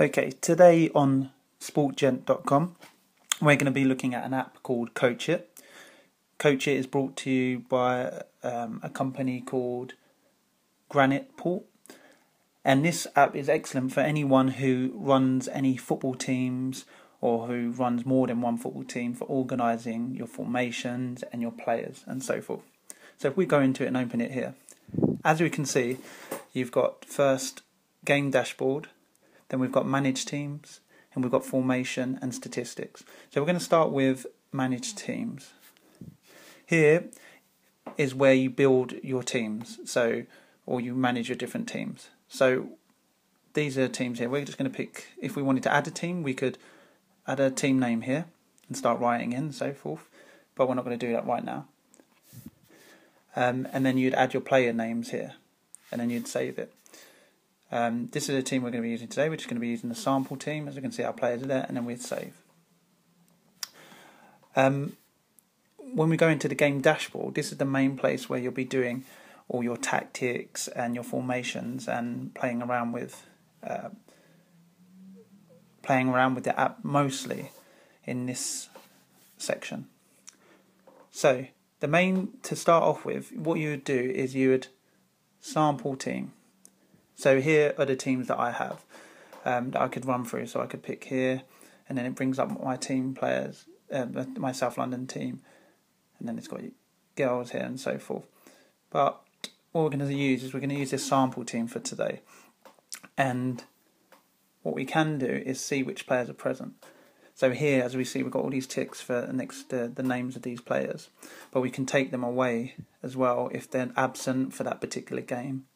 Okay, today on sportgent.com we're going to be looking at an app called Coach It. Coach It is brought to you by a company called Granite Port, and this app is excellent for anyone who runs any football teams or who runs more than one football team, for organising your formations and your players and so forth. So if we go into it and open it here, as we can see, you've got first game dashboard, then we've got managed teams, and we've got formation and statistics. So we're going to start with managed teams. Here is where you build your teams, or you manage your different teams. So these are teams here. We're just going to pick, if we wanted to add a team, we could add a team name here and start writing in and so forth, but we're not going to do that right now. And then you'd add your player names here, and then you'd save it. This is a team we're going to be using today. We're just going to be using the sample team. As we can see, our players are there, and then we'd save. When we go into the game dashboard, this is the main place where you'll be doing all your tactics and your formations and playing around with the app mostly in this section. So to start off with, what you would do is you would sample team. So here are the teams that I have that I could run through. So I could pick here, and then it brings up my team players, my South London team, and then it's got girls here and so forth. But what we're going to use is this sample team for today. And what we can do is see which players are present. So here, as we see, we've got all these ticks for the names of these players, but we can take them away as well if they're absent for that particular game.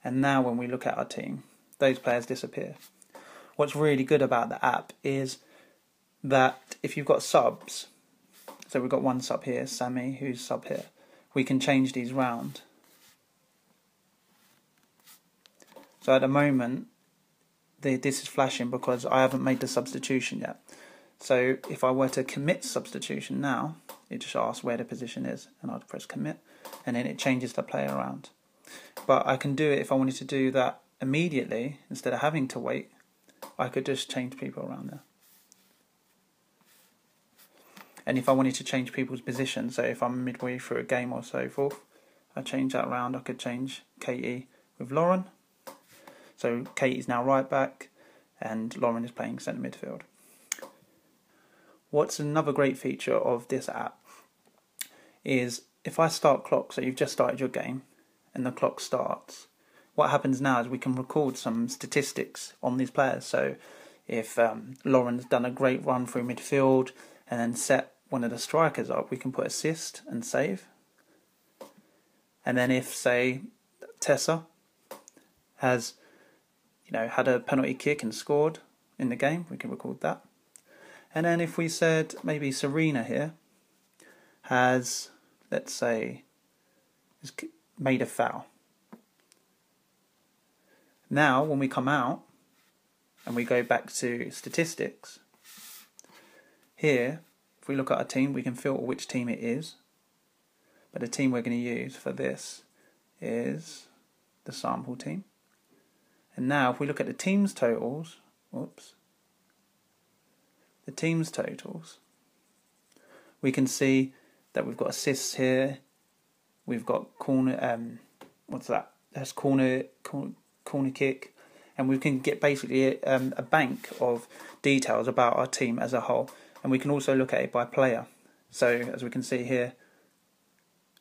And now when we look at our team, those players disappear. What's really good about the app is that if you've got subs, so we've got one sub here, Sammy, who's sub here, we can change these round. So at the moment, this is flashing because I haven't made the substitution yet. So if I were to commit substitution now, it just asks where the position is, and I'd press commit, and then it changes the player around. But I can do it if I wanted to do that immediately, instead of having to wait. I could just change people around there. And if I wanted to change people's position, so if I'm midway through a game or so forth, I change that around. I could change Katie with Lauren. So Katie's now right back, and Lauren is playing centre midfield. What's another great feature of this app is if I start clock, so you've just started your game, and the clock starts, what happens now is we can record some statistics on these players. So if Lauren's done a great run through midfield and then set one of the strikers up, we can put assist and save. And then if, say, Tessa has had a penalty kick and scored in the game, we can record that. And then if we said maybe Serena here has, let's say, made a foul. Now, when we come out and we go back to statistics, here, if we look at our team, we can filter which team it is. But the team we're going to use for this is the sample team. And now, if we look at the team's totals, we can see that we've got assists here. We've got corner, That's corner kick, and we can get basically a bank of details about our team as a whole. And we can also look at it by player. So as we can see here,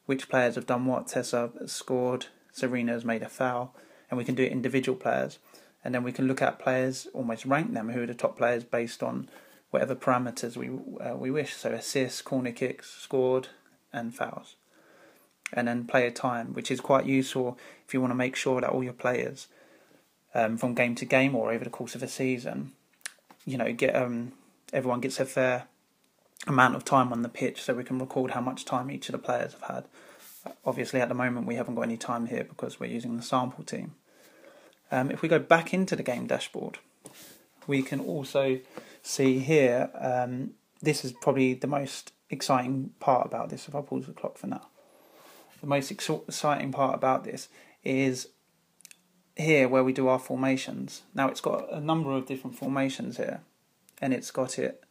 which players have done what. Tessa has scored, Serena has made a foul, and we can do it individual players. And then we can look at players, almost rank them, who are the top players based on whatever parameters we wish. So assists, corner kicks, scored, and fouls. And then player time, which is quite useful if you want to make sure that all your players, from game to game or over the course of a season, everyone gets a fair amount of time on the pitch, so we can record how much time each of the players have had. Obviously, at the moment, we haven't got any time here because we're using the sample team. If we go back into the game dashboard, we can also see here, this is probably the most exciting part about this. If I pause the clock for now. The most exciting part about this is here where we do our formations. Now it's got a number of different formations here, and it's got it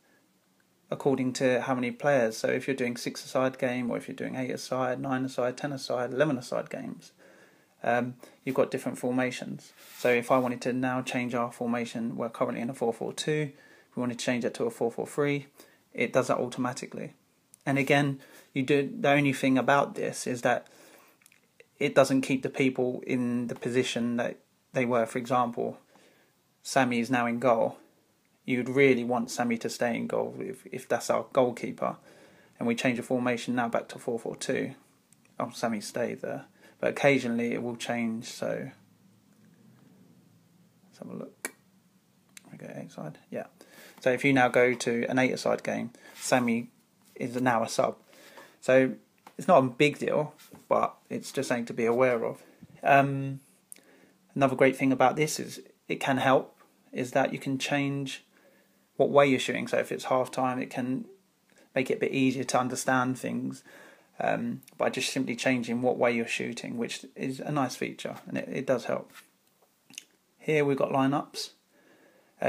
according to how many players. So if you're doing 6-a-side game, or if you're doing 8-a-side, 9-a-side, 10-a-side, 11-a-side games, you've got different formations. So if I wanted to now change our formation, we're currently in a 4-4-2, we want to change it to a 4-4-3, it does that automatically. And again, the only thing about this is that it doesn't keep the people in the position that they were. For example, Sammy is now in goal. You'd really want Sammy to stay in goal if that's our goalkeeper. And we change the formation now back to 4-4-2. Oh, Sammy stayed there. But occasionally it will change, so let's have a look. We go 8-side. Yeah. So if you now go to an 8-a-side game, Sammy is now a sub. So it's not a big deal, but it's just something to be aware of. Another great thing about this is it can help, is that you can change what way you're shooting. So if it's half time, it can make it a bit easier to understand things by just simply changing what way you're shooting, which is a nice feature, and it does help. Here we've got lineups.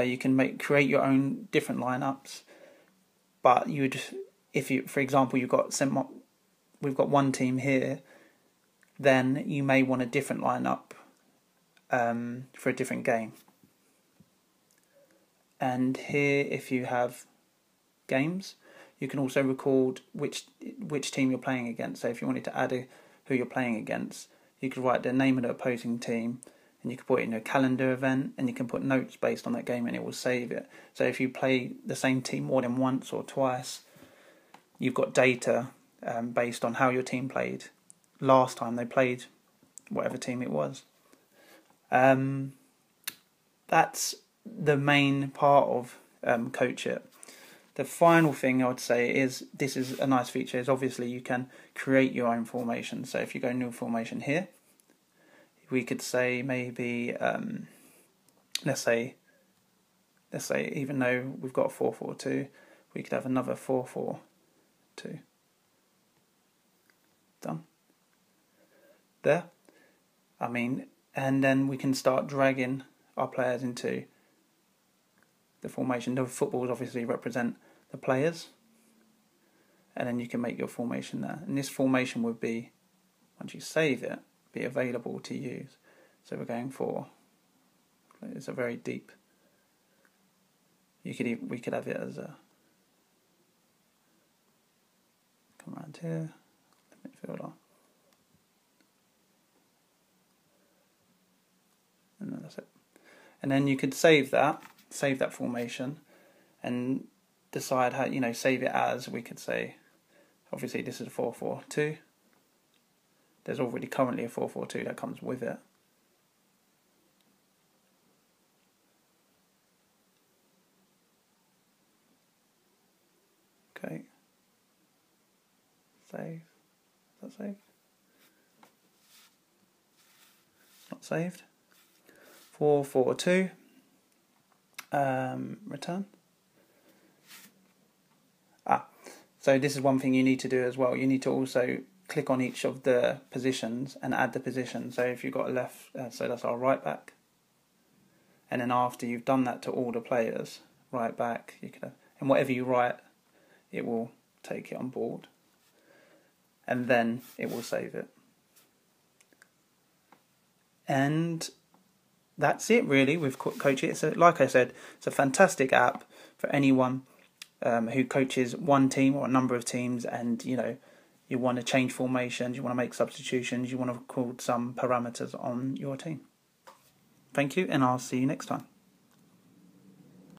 You can create your own different lineups, but if you, for example, we've got one team here, then you may want a different lineup for a different game. And here, if you have games, you can also record which team you're playing against. So if you wanted to add who you're playing against, you could write the name of the opposing team, and you can put it in a calendar event, and you can put notes based on that game, and it will save it. So if you play the same team more than once or twice, you've got data based on how your team played last time they played whatever team it was. That's the main part of Coach It. The final thing I would say is, this is a nice feature, is obviously you can create your own formation. So if you go new formation here, we could say maybe let's say even though we've got 4-4-2, we could have another 4-4-2. Done. There. And then we can start dragging our players into the formation. The footballs obviously represent the players, and then you can make your formation there. And this formation would be, once you save it, be available to use. So we're going for, it's a very deep, we could have it as a, come around here, the midfielder, and then that's it. And then you could save that formation, and decide how, save it as, we could say, obviously this is a 4-4-2. There's already currently a 4-4-2 that comes with it. Okay. Save. Is that saved? It's not saved. 4-4-2. Return. So this is one thing you need to do as well. You need to also click on each of the positions and add the position. So if you've got a left, so that's our right back. And then after you've done that to all the players, right back, you could have, and whatever you write, it will take it on board. And then it will save it. And that's it really with Coach It. So like I said, it's a fantastic app for anyone who coaches one team or a number of teams, and you want to change formations, you want to make substitutions, you want to record some parameters on your team. Thank you, and I'll see you next time.